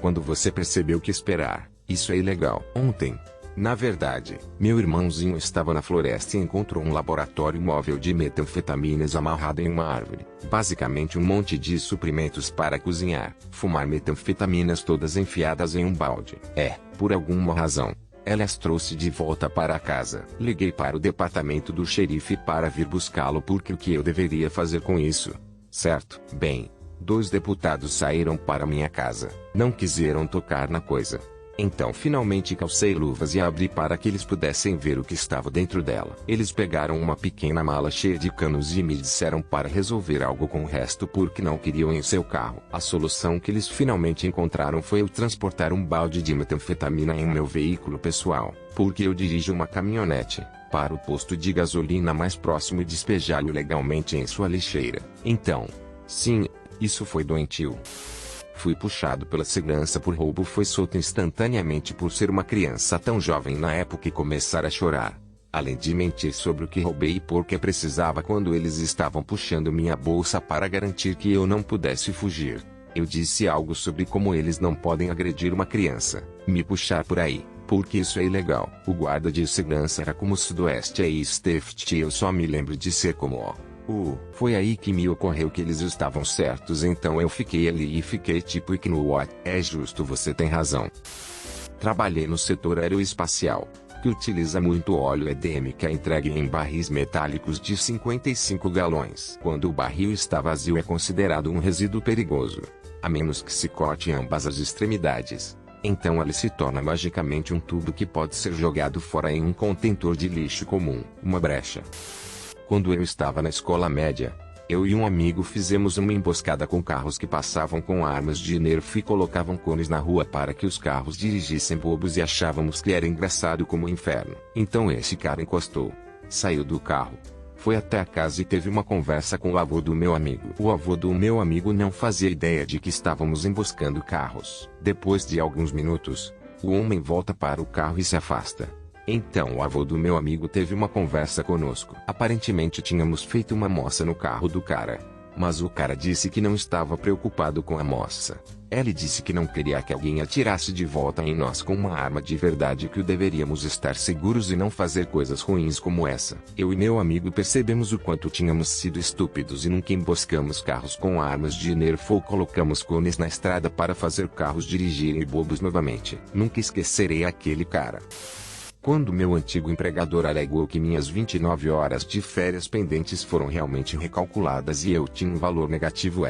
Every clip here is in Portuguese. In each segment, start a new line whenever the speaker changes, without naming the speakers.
Quando você percebeu que esperar, isso é ilegal. Ontem, na verdade, meu irmãozinho estava na floresta e encontrou um laboratório móvel de metanfetaminas amarrado em uma árvore. Basicamente um monte de suprimentos para cozinhar, fumar metanfetaminas todas enfiadas em um balde. Por alguma razão, ela as trouxe de volta para casa. Liguei para o departamento do xerife para vir buscá-lo porque o que eu deveria fazer com isso? Certo? Bem, 2 deputados saíram para minha casa. Não quiseram tocar na coisa. Então finalmente calcei luvas e abri para que eles pudessem ver o que estava dentro dela. Eles pegaram uma pequena mala cheia de canos e me disseram para resolver algo com o resto porque não queriam em seu carro. A solução que eles finalmente encontraram foi eu transportar um balde de metanfetamina em meu veículo pessoal, porque eu dirijo uma caminhonete, para o posto de gasolina mais próximo e despejá-lo legalmente em sua lixeira. Então, sim, isso foi doentio. Fui puxado pela segurança por roubo, foi solto instantaneamente por ser uma criança tão jovem na época e começar a chorar. Além de mentir sobre o que roubei e porque precisava quando eles estavam puxando minha bolsa para garantir que eu não pudesse fugir. Eu disse algo sobre como eles não podem agredir uma criança, me puxar por aí, porque isso é ilegal. O guarda de segurança era como Sudoeste e Steft e eu só me lembro de ser como foi aí que me ocorreu que eles estavam certos, então eu fiquei ali e fiquei tipo you know what, é justo, você tem razão. Trabalhei no setor aeroespacial, que utiliza muito óleo EDM que é entregue em barris metálicos de 55 galões. Quando o barril está vazio é considerado um resíduo perigoso, a menos que se corte ambas as extremidades. Então ele se torna magicamente um tubo que pode ser jogado fora em um contentor de lixo comum, uma brecha. Quando eu estava na escola média, eu e um amigo fizemos uma emboscada com carros que passavam com armas de Nerf e colocavam cones na rua para que os carros dirigissem bobos e achávamos que era engraçado como o inferno. Então esse cara encostou, saiu do carro, foi até a casa e teve uma conversa com o avô do meu amigo. O avô do meu amigo não fazia ideia de que estávamos emboscando carros. Depois de alguns minutos, o homem volta para o carro e se afasta. Então o avô do meu amigo teve uma conversa conosco. Aparentemente tínhamos feito uma moça no carro do cara, mas o cara disse que não estava preocupado com a moça. Ele disse que não queria que alguém atirasse de volta em nós com uma arma de verdade, que deveríamos estar seguros e não fazer coisas ruins como essa. Eu e meu amigo percebemos o quanto tínhamos sido estúpidos e nunca emboscamos carros com armas de Nerf ou colocamos cones na estrada para fazer carros dirigirem bobos novamente. Nunca esquecerei aquele cara. Quando meu antigo empregador alegou que minhas 29 horas de férias pendentes foram realmente recalculadas e eu tinha um valor negativo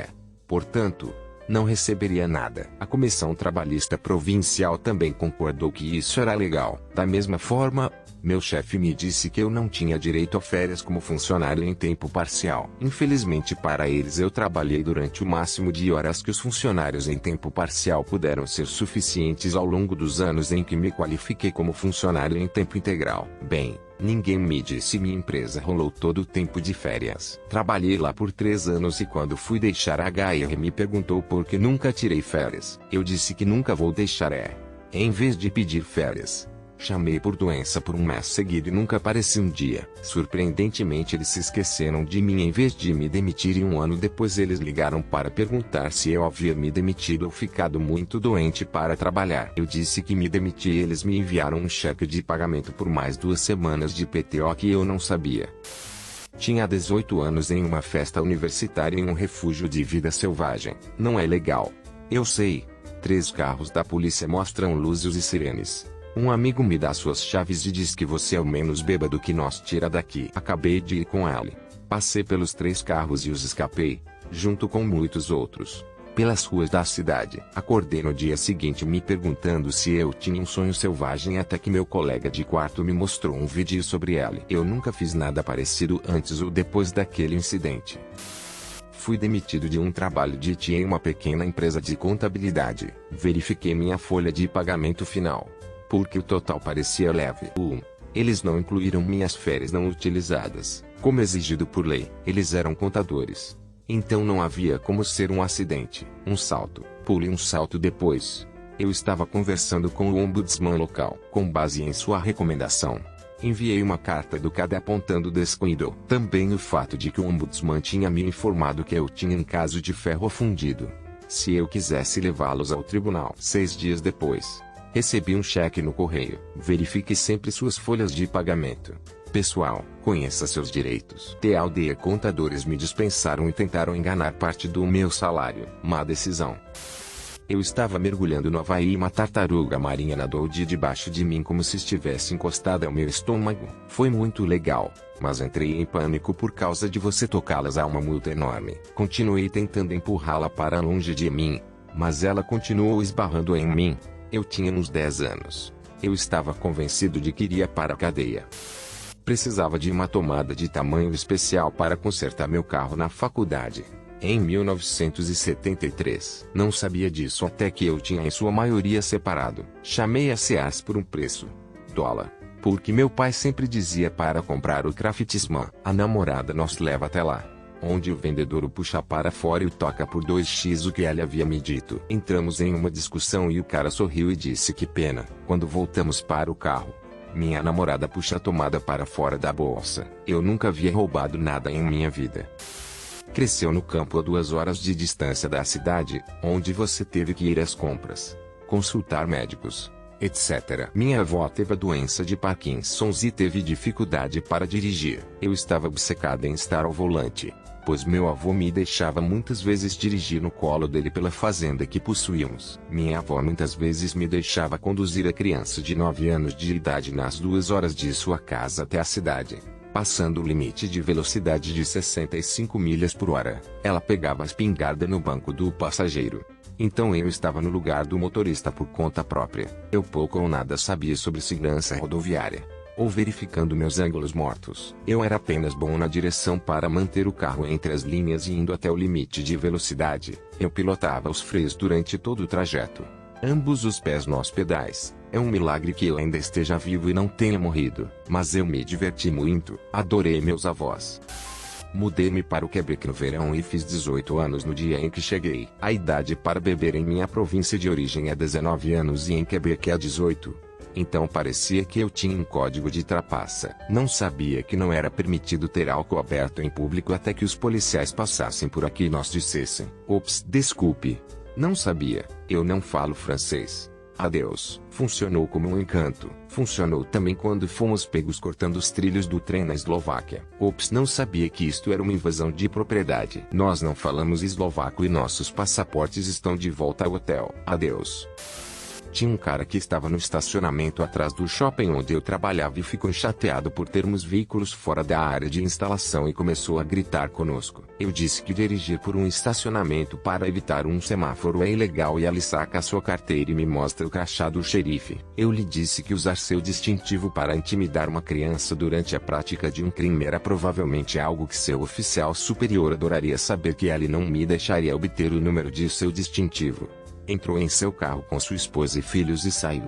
portanto, não receberia nada. A Comissão Trabalhista Provincial também concordou que isso era legal. Da mesma forma, meu chefe me disse que eu não tinha direito a férias como funcionário em tempo parcial. Infelizmente para eles eu trabalhei durante o máximo de horas que os funcionários em tempo parcial puderam ser suficientes ao longo dos anos em que me qualifiquei como funcionário em tempo integral. Bem, ninguém me disse minha empresa rolou todo o tempo de férias. Trabalhei lá por 3 anos e quando fui deixar a HR me perguntou por que nunca tirei férias. Eu disse que nunca vou deixar em vez de pedir férias, chamei por doença por um mês seguido e nunca apareci um dia. Surpreendentemente eles se esqueceram de mim em vez de me demitirem. Um ano depois eles ligaram para perguntar se eu havia me demitido ou ficado muito doente para trabalhar. Eu disse que me demiti e eles me enviaram um cheque de pagamento por mais 2 semanas de PTO que eu não sabia. Tinha 18 anos em uma festa universitária em um refúgio de vida selvagem. Não é legal. Eu sei. 3 carros da polícia mostram luzes e sirenes. Um amigo me dá suas chaves e diz que você é o menos bêbado que nós tira daqui. Acabei de ir com ele. Passei pelos 3 carros e os escapei, junto com muitos outros, pelas ruas da cidade. Acordei no dia seguinte me perguntando se eu tinha um sonho selvagem até que meu colega de quarto me mostrou um vídeo sobre ele. Eu nunca fiz nada parecido antes ou depois daquele incidente. Fui demitido de um trabalho de TI em uma pequena empresa de contabilidade. Verifiquei minha folha de pagamento final, porque o total parecia leve. Eles não incluíram minhas férias não utilizadas, como exigido por lei. Eles eram contadores, então não havia como ser um acidente. Um salto, pule um salto depois. Eu estava conversando com o ombudsman local. Com base em sua recomendação, enviei uma carta educada apontando o descuido. Também o fato de que o ombudsman tinha me informado que eu tinha um caso de ferro fundido. se eu quisesse levá-los ao tribunal. 6 dias depois, recebi um cheque no correio. Verifique sempre suas folhas de pagamento. Pessoal, conheça seus direitos. The Aldeia Contadores me dispensaram e tentaram enganar parte do meu salário. Má decisão. Eu estava mergulhando no Havaí e uma tartaruga marinha nadou debaixo de mim como se estivesse encostada ao meu estômago. Foi muito legal, mas entrei em pânico por causa de você tocá-las a uma multa enorme. Continuei tentando empurrá-la para longe de mim, mas ela continuou esbarrando em mim. Eu tinha uns 10 anos. Eu estava convencido de que iria para a cadeia. Precisava de uma tomada de tamanho especial para consertar meu carro na faculdade. Em 1973. Não sabia disso até que eu tinha em sua maioria separado. Chamei a Sears por um preço. $. Porque meu pai sempre dizia para comprar o Craftsman. A namorada nos leva até lá, onde o vendedor o puxa para fora e o toca por 2x o que ele havia me dito. Entramos em uma discussão e o cara sorriu e disse que pena. Quando voltamos para o carro, minha namorada puxa a tomada para fora da bolsa. Eu nunca havia roubado nada em minha vida. Cresceu no campo a 2 horas de distância da cidade, onde você teve que ir às compras, consultar médicos, etc. Minha avó teve a doença de Parkinson e teve dificuldade para dirigir. Eu estava obcecada em estar ao volante, pois meu avô me deixava muitas vezes dirigir no colo dele pela fazenda que possuíamos. Minha avó muitas vezes me deixava conduzir a criança de 9 anos de idade nas 2 horas de sua casa até a cidade, passando o limite de velocidade de 65 milhas por hora. Ela pegava a espingarda no banco do passageiro. Então eu estava no lugar do motorista por conta própria. Eu pouco ou nada sabia sobre segurança rodoviária, ou verificando meus ângulos mortos. Eu era apenas bom na direção para manter o carro entre as linhas e indo até o limite de velocidade. Eu pilotava os freios durante todo o trajeto, ambos os pés nos pedais. É um milagre que eu ainda esteja vivo e não tenha morrido. Mas eu me diverti muito. Adorei meus avós. Mudei-me para o Quebec no verão e fiz 18 anos no dia em que cheguei. A idade para beber em minha província de origem é 19 anos e em Quebec é 18. Então parecia que eu tinha um código de trapaça. Não sabia que não era permitido ter álcool aberto em público até que os policiais passassem por aqui e nos dissessem: "Ops, desculpe. Não sabia, eu não falo francês." Adeus. Funcionou como um encanto. Funcionou também quando fomos pegos cortando os trilhos do trem na Eslováquia. Ops, não sabia que isto era uma invasão de propriedade. Nós não falamos eslovaco e nossos passaportes estão de volta ao hotel. Adeus. Tinha um cara que estava no estacionamento atrás do shopping onde eu trabalhava e ficou chateado por termos veículos fora da área de instalação e começou a gritar conosco. Eu disse que dirigir por um estacionamento para evitar um semáforo é ilegal e ele saca sua carteira e me mostra o crachá do xerife. Eu lhe disse que usar seu distintivo para intimidar uma criança durante a prática de um crime era provavelmente algo que seu oficial superior adoraria saber, que ele não me deixaria obter o número de seu distintivo. Entrou em seu carro com sua esposa e filhos e saiu.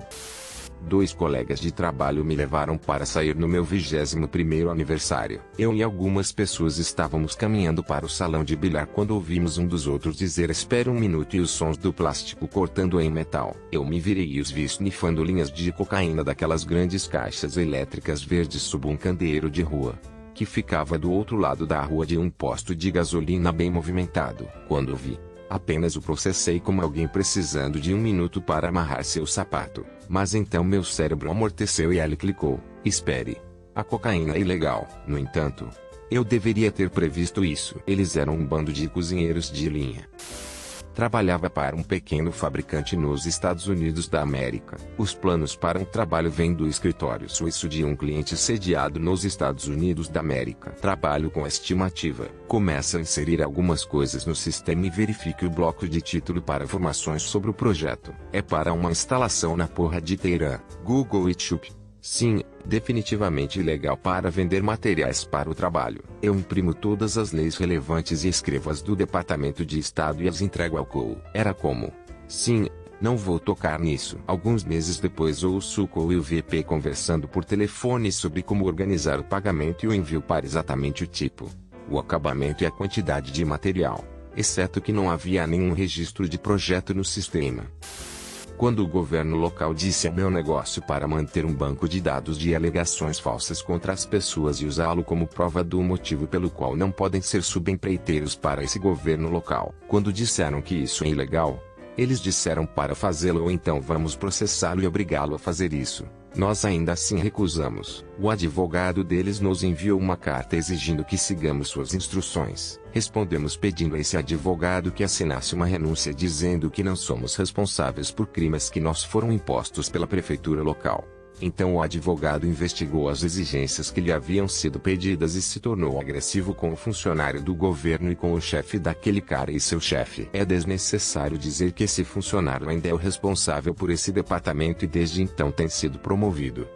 2 colegas de trabalho me levaram para sair no meu 21º aniversário. Eu e algumas pessoas estávamos caminhando para o salão de bilhar quando ouvimos um dos outros dizer: "Espere um minuto", e os sons do plástico cortando em metal. Eu me virei e os vi snifando linhas de cocaína daquelas grandes caixas elétricas verdes sob um candeeiro de rua, que ficava do outro lado da rua de um posto de gasolina bem movimentado. Quando vi, apenas o processei como alguém precisando de um minuto para amarrar seu sapato. Mas então meu cérebro amorteceu e ele clicou: "Espere. A cocaína é ilegal." No entanto, eu deveria ter previsto isso. Eles eram um bando de cozinheiros de linha. Trabalhava para um pequeno fabricante nos Estados Unidos da América. Os planos para um trabalho vêm do escritório suíço de um cliente sediado nos Estados Unidos da América. Trabalho com estimativa. Começa a inserir algumas coisas no sistema e verifique o bloco de título para informações sobre o projeto. É para uma instalação na porra de Teherã. Google e Chup. Sim, definitivamente ilegal para vender materiais para o trabalho. Eu imprimo todas as leis relevantes e escrevo as do Departamento de Estado e as entrego ao Cole. Era como: "Sim, não vou tocar nisso." Alguns meses depois ouço o Cole e o VP conversando por telefone sobre como organizar o pagamento e o envio para exatamente o tipo, o acabamento e a quantidade de material, exceto que não havia nenhum registro de projeto no sistema. Quando o governo local disse ao meu negócio para manter um banco de dados de alegações falsas contra as pessoas e usá-lo como prova do motivo pelo qual não podem ser subempreiteiros para esse governo local. Quando disseram que isso é ilegal, eles disseram para fazê-lo ou então vamos processá-lo e obrigá-lo a fazer isso. Nós ainda assim recusamos. O advogado deles nos enviou uma carta exigindo que sigamos suas instruções. Respondemos pedindo a esse advogado que assinasse uma renúncia dizendo que não somos responsáveis por crimes que nos foram impostos pela prefeitura local. Então o advogado investigou as exigências que lhe haviam sido pedidas e se tornou agressivo com o funcionário do governo e com o chefe daquele cara e seu chefe. É desnecessário dizer que esse funcionário ainda é o responsável por esse departamento e desde então tem sido promovido.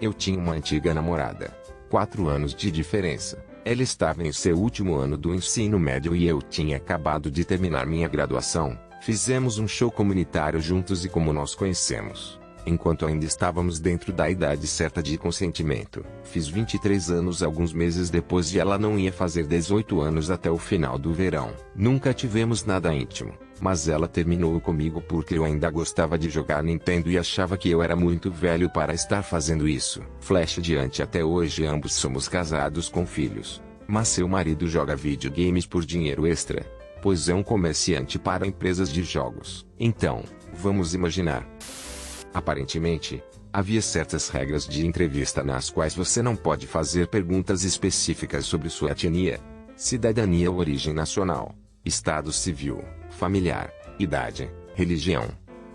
Eu tinha uma antiga namorada. 4 anos de diferença. Ela estava em seu último ano do ensino médio e eu tinha acabado de terminar minha graduação. Fizemos um show comunitário juntos e como nos conhecemos enquanto ainda estávamos dentro da idade certa de consentimento. Fiz 23 anos alguns meses depois e ela não ia fazer 18 anos até o final do verão. Nunca tivemos nada íntimo, mas ela terminou comigo porque eu ainda gostava de jogar Nintendo e achava que eu era muito velho para estar fazendo isso. Flash adiante até hoje ambos somos casados com filhos, mas seu marido joga videogames por dinheiro extra, pois é um comerciante para empresas de jogos. Então, vamos imaginar. Aparentemente, havia certas regras de entrevista nas quais você não pode fazer perguntas específicas sobre sua etnia, cidadania ou origem nacional, estado civil, familiar, idade, religião,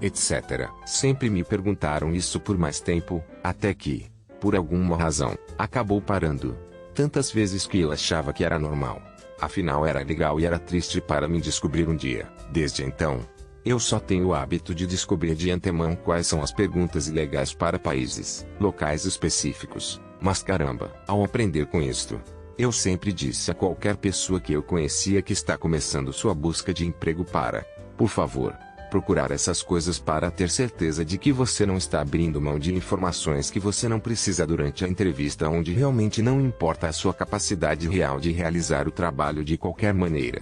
etc. Sempre me perguntaram isso por mais tempo, até que, por alguma razão, acabou parando. Tantas vezes que eu achava que era normal. Afinal era legal e era triste para me descobrir um dia. Desde então, eu só tenho o hábito de descobrir de antemão quais são as perguntas ilegais para países, locais específicos. Mas caramba, ao aprender com isto, eu sempre disse a qualquer pessoa que eu conhecia que está começando sua busca de emprego para, por favor, procurar essas coisas para ter certeza de que você não está abrindo mão de informações que você não precisa durante a entrevista onde realmente não importa a sua capacidade real de realizar o trabalho de qualquer maneira.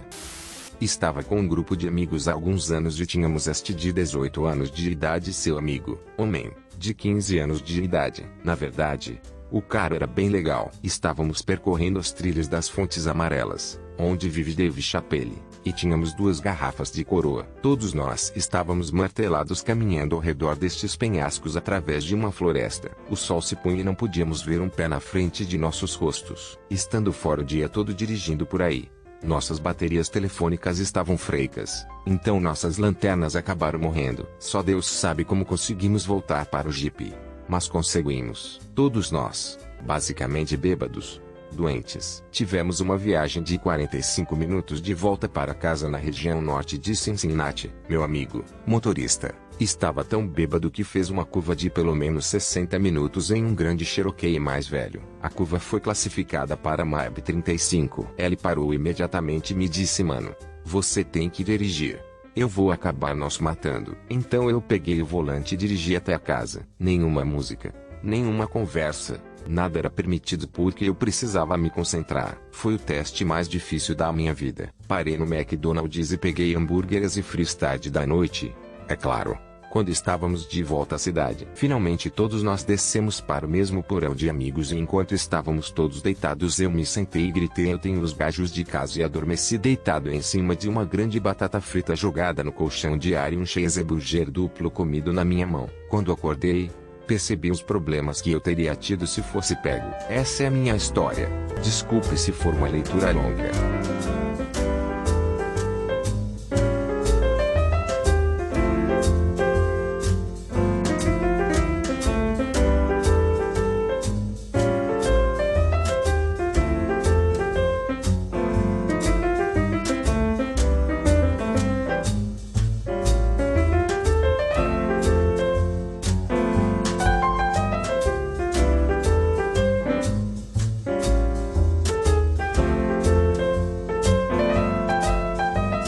Estava com um grupo de amigos há alguns anos e tínhamos este de 18 anos de idade e seu amigo, homem, de 15 anos de idade. Na verdade, o cara era bem legal. Estávamos percorrendo as trilhas das Fontes Amarelas, onde vive Dave Chappelle, e tínhamos 2 garrafas de coroa. Todos nós estávamos martelados caminhando ao redor destes penhascos através de uma floresta. O sol se punha e não podíamos ver um pé na frente de nossos rostos. Estando fora o dia todo dirigindo por aí, nossas baterias telefônicas estavam frecas, então nossas lanternas acabaram morrendo. Só Deus sabe como conseguimos voltar para o Jeep. Mas conseguimos. Todos nós, basicamente bêbados, doentes. Tivemos uma viagem de 45 minutos de volta para casa na região norte de Cincinnati. Meu amigo, motorista, estava tão bêbado que fez uma curva de pelo menos 60 minutos em um grande Cherokee mais velho. A curva foi classificada para MAB 35. Ele parou imediatamente e me disse: mano, você tem que dirigir. Eu vou acabar nos matando. Então eu peguei o volante e dirigi até a casa. Nenhuma música, nenhuma conversa, nada era permitido porque eu precisava me concentrar. Foi o teste mais difícil da minha vida. Parei no McDonald's e peguei hambúrgueres e freestyle da noite, é claro, quando estávamos de volta à cidade. Finalmente todos nós descemos para o mesmo porão de amigos e enquanto estávamos todos deitados eu me sentei e gritei: eu tenho os gajos de casa, e adormeci deitado em cima de uma grande batata frita jogada no colchão de ar e um cheeseburger duplo comido na minha mão. Quando acordei, percebi os problemas que eu teria tido se fosse pego. Essa é a minha história. Desculpe se for uma leitura longa.